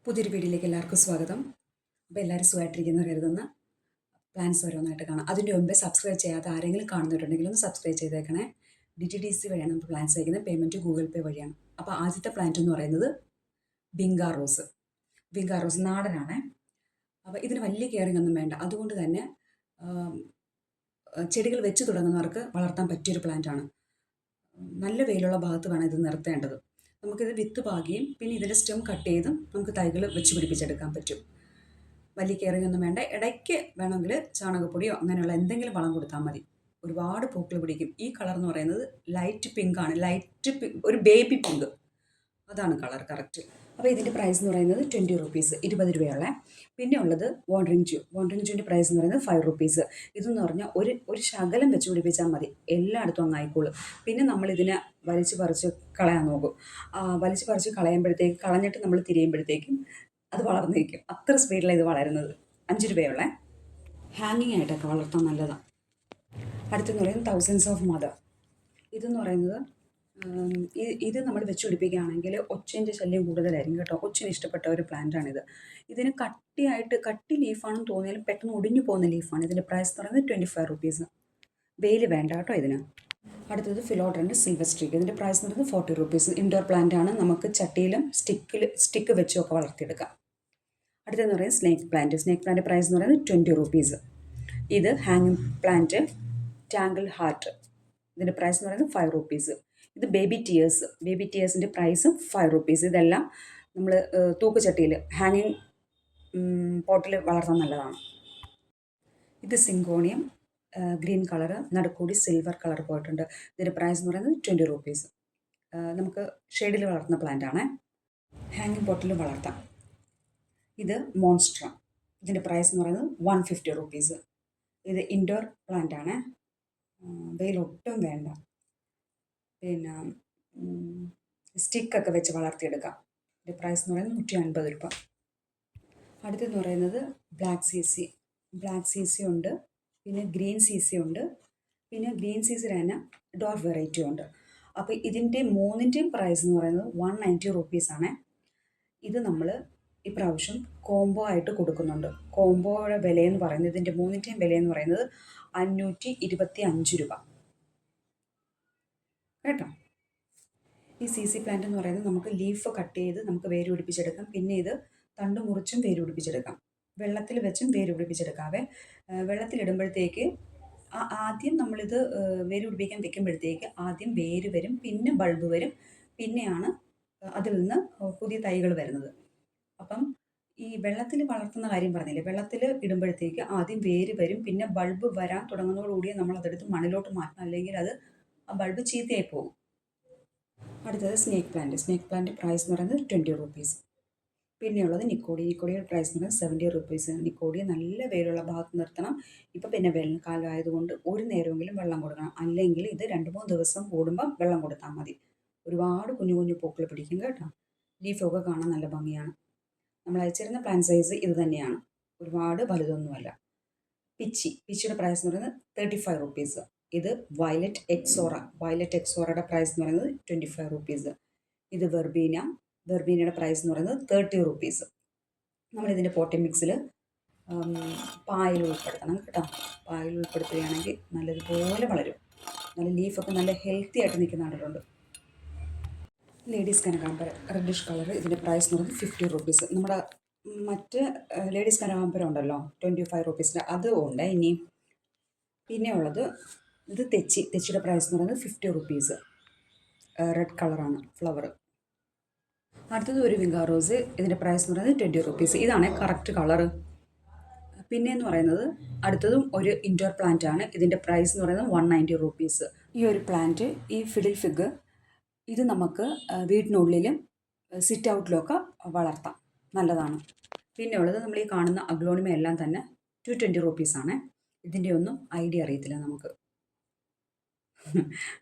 പുതിയൊരു വീഡിയോയിലേക്ക് എല്ലാവർക്കും സ്വാഗതം. അപ്പോൾ എല്ലാവരും സുഖമായിട്ടിരിക്കുന്നു കരുതുന്ന പ്ലാൻസ് ഓരോന്നായിട്ട് കാണാം. അതിൻ്റെ മുമ്പേ സബ്സ്ക്രൈബ് ചെയ്യാത്ത ആരെങ്കിലും കാണുന്നവരുണ്ടെങ്കിൽ ഒന്ന് സബ്സ്ക്രൈബ് ചെയ്തേക്കണേ. DTDC വഴിയാണ് നമ്മൾ പ്ലാൻസ് അയക്കുന്നത്. പേയ്മെൻറ്റ് ഗൂഗിൾ പേ വഴിയാണ്. അപ്പോൾ ആദ്യത്തെ പ്ലാന്റ് എന്ന് പറയുന്നത് ബിങ്കാ റോസ്. ബിങ്കാ റോസ് നാടനാണ്. അപ്പോൾ ഇതിന് വലിയ കെയറിംഗ് ഒന്നും വേണ്ട. അതുകൊണ്ട് തന്നെ ചെടികൾ വെച്ച് തുടങ്ങുന്നവർക്ക് വളർത്താൻ പറ്റിയൊരു പ്ലാന്റാണ്. നല്ല വെയിലുള്ള ഭാഗത്ത് വേണം ഇത് നിർത്തേണ്ടത്. നമുക്കിത് വിത്ത് പാകിയും പിന്നെ ഇതിൻ്റെ സ്റ്റെം കട്ട് ചെയ്തും നമുക്ക് തൈകൾ വെച്ച് പിടിപ്പിച്ചെടുക്കാൻ പറ്റും. വലിയ കെയറിംഗ് ഒന്നും വേണ്ട. ഇടയ്ക്ക് വേണമെങ്കിൽ ചാണകപ്പൊടിയോ അങ്ങനെയുള്ള എന്തെങ്കിലും വളം കൊടുത്താൽ മതി. ഒരുപാട് പൂക്കൾ പിടിക്കും. ഈ കളർ എന്ന് പറയുന്നത് ലൈറ്റ് പിങ്ക് ആണ്. ഒരു ബേബി പിങ്ക്, അതാണ് കളർ കറക്റ്റ്. അപ്പോൾ ഇതിൻ്റെ പ്രൈസ് എന്ന് പറയുന്നത് 20 റുപ്പീസ്, 20 രൂപയുള്ള. പിന്നെ ഉള്ളത് വാണ്ടറിങ് ജൂവിൻ്റെ പ്രൈസ് എന്ന് പറയുന്നത് 5 റുപ്പീസ്. ഇതെന്ന് പറഞ്ഞാൽ ഒരു ശകലം വെച്ച് പിടിപ്പിച്ചാൽ മതി, എല്ലായിടത്തും അങ്ങ് ആയിക്കോളും. പിന്നെ നമ്മളിതിനെ വലിച്ച് പറിച്ച് കളയാൻ നോക്കും. വലിച്ച് പറിച്ച് കളഞ്ഞിട്ട് നമ്മൾ തിരിയുമ്പോഴത്തേക്കും അത് വളർന്നിരിക്കും. അത്ര സ്പീഡിലാണ് ഇത് വളരുന്നത്. 5 രൂപയുള്ള. ഹാങ്ങിങ് ആയിട്ടൊക്കെ വളർത്താൻ നല്ലതാണ്. അടുത്തെന്ന് പറയുന്നത് തൗസൻഡ്സ് ഓഫ് മദർ. ഇതെന്ന് പറയുന്നത് ഇത് നമ്മൾ വെച്ച് പിടിപ്പിക്കുകയാണെങ്കിൽ ഒച്ചിൻ്റെ ശല്യം കൂടുതലായിരിക്കും കേട്ടോ. ഒച്ചിന് ഇഷ്ടപ്പെട്ട ഒരു പ്ലാന്റാണിത്. ഇതിന് കട്ടി ലീഫാണെന്ന് തോന്നിയാലും പെട്ടെന്ന് ഒടിഞ്ഞു പോകുന്ന ലീഫാണ്. ഇതിൻ്റെ പ്രൈസ് എന്ന് പറയുന്നത് 25 റുപ്പീസ്. വെയിൽ വേണ്ട കേട്ടോ ഇതിന്. അടുത്തത് ഫിലോഡ്രൻ്റെ സിൽവർ സ്ട്രീക്ക്. ഇതിൻ്റെ പ്രൈസ് എന്ന് പറയുന്നത് 40 റുപ്പീസ്. ഇൻഡോർ പ്ലാന്റ് ആണ്. നമുക്ക് ചട്ടിയിലും സ്റ്റിക്ക് വെച്ചുമൊക്കെ വളർത്തിയെടുക്കാം. അടുത്തതെന്ന് പറയുന്നത് സ്നേക്ക് പ്ലാന്റ് പ്രൈസ് എന്ന് പറയുന്നത് 20 റുപ്പീസ്. ഇത് ഹാങ്ങിങ് പ്ലാന്റ് ടാങ്കിൾ ഹാർട്ട്. ഇതിൻ്റെ പ്രൈസ് എന്ന് പറയുന്നത് 5 റുപ്പീസ്. ഇത് ബേബി ടിയേഴ്സിൻ്റെ പ്രൈസും 5 റുപ്പീസ്. ഇതെല്ലാം നമ്മൾ തൂക്കുചട്ടിയിൽ ഹാങ്ങിങ് പോട്ടിൽ വളർത്താൻ നല്ലതാണ്. ഇത് സിങ്കോണിയം ഗ്രീൻ കളറ്, നടുക്കൂടി സിൽവർ കളർ പോയിട്ടുണ്ട്. ഇതിൻ്റെ പ്രൈസ് എന്ന് പറയുന്നത് 20 റുപ്പീസ്. നമുക്ക് ഷെയ്ഡിൽ വളർത്തുന്ന പ്ലാന്റ് ആണ്. ഹാങ്ങിങ് പോട്ടിൽ വളർത്താം. ഇത് മോൺസ്ട്ര. ഇതിൻ്റെ പ്രൈസ് എന്ന് പറയുന്നത് 150 റുപ്പീസ്. ഇത് ഇൻഡോർ പ്ലാന്റ് ആണ്. വെയിൽ ഒട്ടും വേണ്ട. പിന്നെ സ്റ്റിക്കൊക്കെ വെച്ച് വളർത്തിയെടുക്കാം. ഇതിൻ്റെ പ്രൈസ് എന്ന് പറയുന്നത് 150 രൂപ. അടുത്തെന്ന് പറയുന്നത് ബ്ലാക്ക് സീസി ഉണ്ട്. പിന്നെ ഗ്രീൻ സീസി ഉണ്ട്. പിന്നെ ഗ്രീൻ സീസി തന്നെ ഡോർഫ് വെറൈറ്റി ഉണ്ട്. അപ്പോൾ ഇതിൻ്റെ മൂന്നിൻ്റെയും പ്രൈസ് എന്ന് പറയുന്നത് 190 റുപ്പീസാണ്. ഇത് നമ്മൾ ഇപ്രാവശ്യം കോംബോ ആയിട്ട് കൊടുക്കുന്നുണ്ട്. കോംബോയുടെ വിലയെന്ന് പറയുന്നത്, ഇതിൻ്റെ മൂന്നിൻ്റെയും വിലയെന്ന് പറയുന്നത് 525 രൂപ കേട്ടോ. ഈ CC പ്ലാന്റ് എന്ന് പറയുന്നത് നമുക്ക് ലീഫ് കട്ട് ചെയ്ത് നമുക്ക് വേര് പിടിപ്പിച്ചെടുക്കാം. പിന്നെ ഇത് തണ്ട് മുറിച്ചും വേര് പിടിപ്പിച്ചെടുക്കാം. വെള്ളത്തിൽ വെച്ചും വേര് പിടിപ്പിച്ചെടുക്കാവേ. വെള്ളത്തിലിടുമ്പോഴത്തേക്ക് ആദ്യം നമ്മളിത് വേര് പിടിപ്പിക്കാൻ വെക്കുമ്പോഴത്തേക്ക് ആദ്യം വേര് വരും, പിന്നെ ബൾബ് വരും, പിന്നെയാണ് അതിൽ നിന്ന് പുതിയ തൈകൾ വരുന്നത്. അപ്പം ഈ വെള്ളത്തിൽ വളർത്തുന്ന കാര്യം പറഞ്ഞില്ലേ, വെള്ളത്തിൽ ഇടുമ്പോഴത്തേക്ക് ആദ്യം വേര് വരും, പിന്നെ ബൾബ് വരാൻ തുടങ്ങുന്നതോടുകൂടിയേ നമ്മൾ അതെടുത്ത് മണ്ണിലോട്ട് മാറ്റണം, അല്ലെങ്കിൽ അത് ആ ബൾബ് ചീത്തയായി പോകും. അടുത്തത് സ്നേക്ക് പ്ലാന്റ് പ്രൈസ് എന്ന് പറയുന്നത് 20 റുപ്പീസ്. പിന്നെയുള്ളത് നിക്കോഡിയുടെ പ്രൈസ് എന്ന് പറയുന്നത് 70 റുപ്പീസ്. നിക്കോഡിയെ നല്ല വെയിലുള്ള ഭാഗത്ത് നിർത്തണം. ഇപ്പോൾ പിന്നെ വേനൽക്കാലം ആയതുകൊണ്ട് ഒരു നേരമെങ്കിലും വെള്ളം കൊടുക്കണം. അല്ലെങ്കിൽ ഇത് 2-3 ദിവസം കൂടുമ്പോൾ വെള്ളം കൊടുത്താൽ മതി. ഒരുപാട് കുഞ്ഞു പൂക്കൾ പിടിക്കും കേട്ടോ. ലീഫൊക്കെ കാണാൻ നല്ല ഭംഗിയാണ്. നമ്മൾ അയച്ചിരുന്ന പ്ലാന്റ് സൈസ് ഇത് തന്നെയാണ്, ഒരുപാട് വലുതൊന്നുമല്ല. പിച്ചിയുടെ പ്രൈസ് എന്ന് പറയുന്നത് 35 റുപ്പീസ്. ഇത് വയലറ്റ് എക്സോറയുടെ പ്രൈസ് എന്ന് പറയുന്നത് 25 റുപ്പീസ്. ഇത് വെർബീനയുടെ പ്രൈസ് എന്ന് പറയുന്നത് 30 റുപ്പീസ്. നമ്മളിതിൻ്റെ പോട്ടി മിക്സിൽ പായൽ ഉൾപ്പെടുത്തണം കേട്ടോ. പായൽ ഉൾപ്പെടുത്തുകയാണെങ്കിൽ നല്ലതുപോലെ വളരും. നല്ല ലീഫൊക്കെ നല്ല ഹെൽത്തി ആയിട്ട് നിൽക്കുന്ന കണ്ടിട്ടുണ്ട്. ലേഡീസ് കനകാമ്പരം റെഡിഷ് കളർ. ഇതിൻ്റെ പ്രൈസ് എന്ന് പറയുന്നത് 50 റുപ്പീസ്. നമ്മുടെ മറ്റ് ലേഡീസ് കനകാമ്പരം ഉണ്ടല്ലോ 25 റുപ്പീസിൻ്റെ, അതും ഉണ്ട് ഇനിയും. പിന്നെ ഉള്ളത് ഇത് തെച്ചിയുടെ പ്രൈസ് എന്ന് പറയുന്നത് 50 റുപ്പീസ്. റെഡ് കളറാണ് ഫ്ലവർ. അടുത്തത് ഒരു വിങ്കാ റോസ്. ഇതിൻ്റെ പ്രൈസ് എന്ന് പറയുന്നത് 20 റുപ്പീസ്. ഇതാണ് കറക്റ്റ് കളറ്. പിന്നെ എന്ന് പറയുന്നത് അടുത്തതും ഒരു ഇൻഡോർ പ്ലാന്റ് ആണ്. ഇതിൻ്റെ പ്രൈസ് എന്ന് പറയുന്നത് 190 റുപ്പീസ്. ഈ ഒരു പ്ലാന്റ്, ഈ ഫിഡിൽ ഫിഗ്, ഇത് നമുക്ക് വീടിനുള്ളിലും സിറ്റ് ഔട്ടിലൊക്കെ വളർത്താം, നല്ലതാണ്. പിന്നെ ഉള്ളത് നമ്മൾ ഈ കാണുന്ന അഗ്ലോണിമ എല്ലാം തന്നെ 220 റുപ്പീസാണ്. ഇതിൻ്റെ ഒന്നും ഐഡിയ അറിയത്തില്ല നമുക്ക്,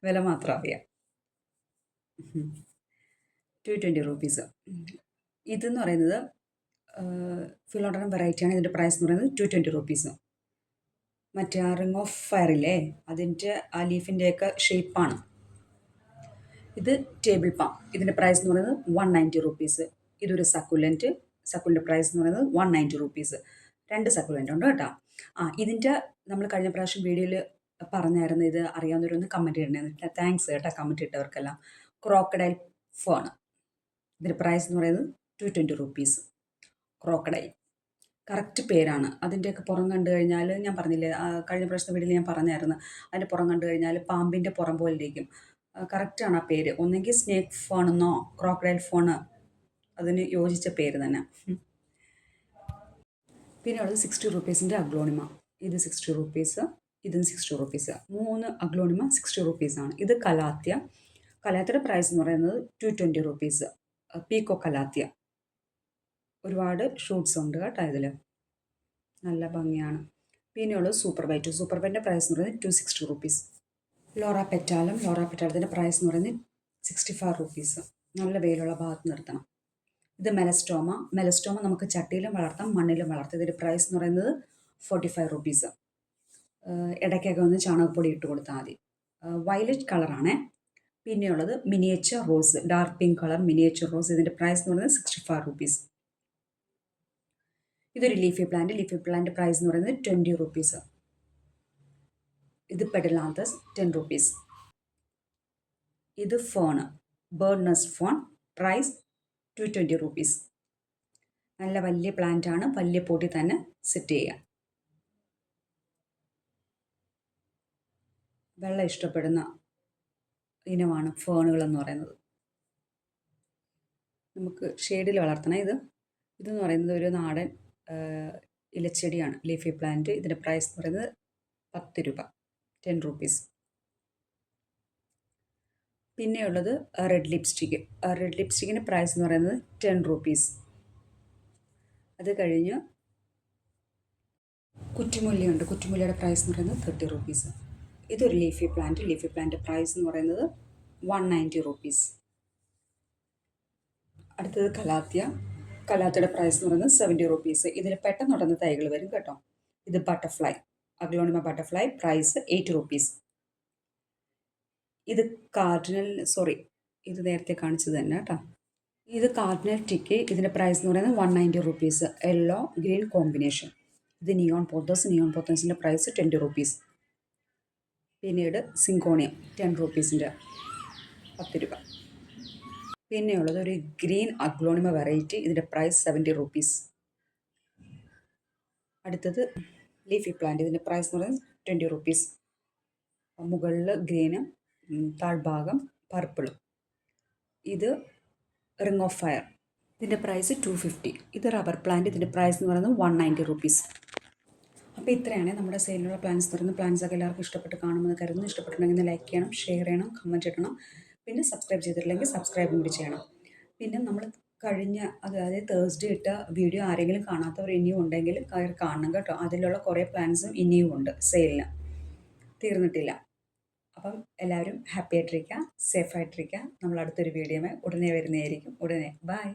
വില മാത്രം അറിയാം. 220 റുപ്പീസ്. ഇതെന്ന് പറയുന്നത് ഫിലോഡറം വെറൈറ്റിയാണ്. ഇതിൻ്റെ പ്രൈസ് എന്ന് പറയുന്നത് 220 റുപ്പീസ്. മറ്റേ റിംഗ് ഓഫ് ഫയർ ഇല്ലേ, അതിൻ്റെ ആ ലീഫിൻ്റെയൊക്കെ ഷേപ്പാണ്. ഇത് ടേബിൾ പാം. ഇതിൻ്റെ പ്രൈസ് എന്ന് പറയുന്നത് 190 റുപ്പീസ്. ഇതൊരു സക്കുലൻറ്റ് സക്കുലിൻ്റെ പ്രൈസ് എന്ന് പറയുന്നത് 190 റുപ്പീസ്. 2 സക്കുലൻ്റ് ഉണ്ട് കേട്ടോ. ഇതിൻ്റെ നമ്മൾ കഴിഞ്ഞ പ്രാവശ്യം വീഡിയോയിൽ പറഞ്ഞായിരുന്നു, ഇത് അറിയാവുന്നവരൊന്ന് കമൻറ്റ് ഇടണേ. താങ്ക്സ് കേട്ടോ കമൻറ്റ് ഇട്ടവർക്കെല്ലാം. ക്രോക്കഡൈൽ ഫേൺ, ഇതിൻ്റെ പ്രൈസ് എന്ന് പറയുന്നത് 220 റുപ്പീസ്. ക്രോക്കഡൈൽ കറക്റ്റ് പേരാണ്. അതിൻ്റെയൊക്കെ പുറം കണ്ടു കഴിഞ്ഞാൽ ഞാൻ പറഞ്ഞില്ലേ, കഴിഞ്ഞ പ്രാവശ്യത്തെ വീഡിയോയിൽ ഞാൻ പറഞ്ഞായിരുന്നു, അതിൻ്റെ പുറം കണ്ടു കഴിഞ്ഞാൽ പാമ്പിൻ്റെ പുറം പോലെ ഇരിക്കും. കറക്റ്റാണ് ആ പേര്. ഒന്നെങ്കിൽ സ്നേക്ക് ഫോൺ എന്നോ ക്രോക്കഡൈൽ ഫോൺ, അതിന് യോജിച്ച പേര് തന്നെ. പിന്നെ ഉള്ളത് 60 റുപ്പീസിൻ്റെ അഗ്ലോണിമ. ഇത് 60 റുപ്പീസ്, ഇതും 60 റുപ്പീസ്. 3 അഗ്ലോണിമ 60 റുപ്പീസാണ്. ഇത് കലാത്തിയ. കലാത്തിയുടെ പ്രൈസ് എന്ന് പറയുന്നത് 220 റുപ്പീസ്. പീക്കോ കലാത്തിയ. ഒരുപാട് ഷൂട്ട്സ് ഉണ്ട് കേട്ടോ ഇതിൽ, നല്ല ഭംഗിയാണ്. പിന്നെയുള്ളത് സൂപ്പർ വൈറ്റ്. സൂപ്പർ വൈറ്റിൻ്റെ പ്രൈസ് എന്ന് പറയുന്നത് 260 റുപ്പീസ്. ലോറ പെറ്റാലത്തിൻ്റെ പ്രൈസ് എന്ന് പറയുന്നത് 65 റുപ്പീസ്. നല്ല വെയിലുള്ള ഭാഗത്ത് നിർത്തണം. ഇത് മെലസ്റ്റോമ നമുക്ക് ചട്ടിയിലും വളർത്താം, മണ്ണിലും വളർത്താം. ഇതിൻ്റെ പ്രൈസ് എന്ന് പറയുന്നത് 45 റുപ്പീസ്. ഇടയ്ക്കൊക്കെ ഒന്ന് ചാണകപ്പൊടി ഇട്ട് കൊടുത്താൽ മതി. വയലറ്റ് കളറാണേ. പിന്നെയുള്ളത് miniature rose, dark pink colour miniature rose. ഇതിൻ്റെ പ്രൈസ് എന്ന് പറയുന്നത് 65 റുപ്പീസ്. ഇതൊരു ലീഫി പ്ലാന്റ് പ്രൈസ് എന്ന് പറയുന്നത് 20 റുപ്പീസ്. ഇത് പെഡലാന്തസ് 10 റുപ്പീസ്. ഇത് fern, bird nest fern, price 220 rupees. നല്ല വലിയ പ്ലാന്റ് ആണ്, വലിയ പോട്ടി തന്നെ സെറ്റ് ചെയ്യാം. വെള്ളം ഇഷ്ടപ്പെടുന്ന ഇനമാണ് ഫേണുകൾ എന്ന് പറയുന്നത്. നമുക്ക് ഷെയ്ഡിൽ വളർത്തണം. ഇതെന്ന് പറയുന്നത് ഒരു നാടൻ ഇലച്ചെടിയാണ്, ലീഫി പ്ലാന്റ്. ഇതിൻ്റെ പ്രൈസ് എന്ന് പറയുന്നത് 10 രൂപ, 10 റുപ്പീസ്. പിന്നെയുള്ളത് റെഡ് ലിപ്സ്റ്റിക്കിൻ്റെ പ്രൈസ് എന്ന് പറയുന്നത് 10 റുപ്പീസ്. അത് കഴിഞ്ഞ് കുറ്റിമുല്ലയുണ്ട്. കുറ്റിമുല്ലയുടെ പ്രൈസ് എന്ന് പറയുന്നത് 30 റുപ്പീസ്. ഇതൊരു ലീഫി പ്ലാന്റ് പ്രൈസ് എന്ന് പറയുന്നത് 190 റുപ്പീസ്. അടുത്തത് കലാത്തിയുടെ പ്രൈസ് എന്ന് പറയുന്നത് 70 റുപ്പീസ്. ഇതിൽ പെട്ടെന്ന് ഉടനെ തൈകൾ വരും കേട്ടോ. ഇത് അഗ്ലോണിമ ബട്ടർഫ്ലൈ, പ്രൈസ് 8 റുപ്പീസ്. ഇത് ഇത് നേരത്തെ കാണിച്ചത് തന്നെ കേട്ടോ. ഇത് കാർഡിനൽ ടിക്കി. ഇതിൻ്റെ പ്രൈസ് എന്ന് പറയുന്നത് 190 റുപ്പീസ്. Yellow green combination. ഇത് നിയോൺ പോത്തോസിൻ്റെ പ്രൈസ് 20 റുപ്പീസ്. പിന്നീട് സിങ്കോണിയം 10 റുപ്പീസിൻ്റെ 10 രൂപ. പിന്നെയുള്ളത് ഒരു ഗ്രീൻ അഗ്ലോണിമ വെറൈറ്റി. ഇതിൻ്റെ പ്രൈസ് 70 റുപ്പീസ്. അടുത്തത് ലീഫി പ്ലാന്റ്. ഇതിൻ്റെ പ്രൈസ് എന്ന് പറയുന്നത് 20 റുപ്പീസ്. മുകളിൽ ഗ്രീനും താഴ്ഭാഗം പർപ്പിളും. ഇത് റിംഗ് ഓഫ് ഫയർ. ഇതിൻ്റെ പ്രൈസ് 250. ഇത് റബ്ബർ പ്ലാന്റ്. ഇതിൻ്റെ പ്രൈസ് എന്ന് പറയുന്നത് 190 റുപ്പീസ്. അപ്പോൾ ഇത്രയാണ് നമ്മുടെ സെയിലുള്ള പ്ലാന്റ്സ് പറയുന്നത്. പ്ലാന്റ്സൊക്കെ എല്ലാവർക്കും ഇഷ്ടപ്പെട്ട് കാണുമെന്ന് കരുതുന്നു. ഇഷ്ടപ്പെട്ടിട്ടുണ്ടെങ്കിൽ ലൈക്ക് ചെയ്യണം, ഷെയർ ചെയ്യണം, കമൻറ്റ് ഇടണം. പിന്നെ സബ്സ്ക്രൈബ് ചെയ്തിട്ടില്ലെങ്കിൽ സബ്സ്ക്രൈബും കൂടി ചെയ്യണം. പിന്നെ നമ്മൾ അതായത് തേഴ്സ്ഡേ ഇട്ട വീഡിയോ ആരെങ്കിലും കാണാത്തവർ ഇനിയും ഉണ്ടെങ്കിൽ കയറി കാണണം കേട്ടോ. അതിലുള്ള കുറേ പ്ലാൻസും ഇനിയും ഉണ്ട് സെയിലിന്, തീർന്നിട്ടില്ല. അപ്പം എല്ലാവരും ഹാപ്പി ആയിട്ടിരിക്കുക, സേഫ് ആയിട്ടിരിക്കുക. നമ്മൾ അടുത്തൊരു വീഡിയോയിൽ ഉടനെ വരുന്നതായിരിക്കും. ബൈ.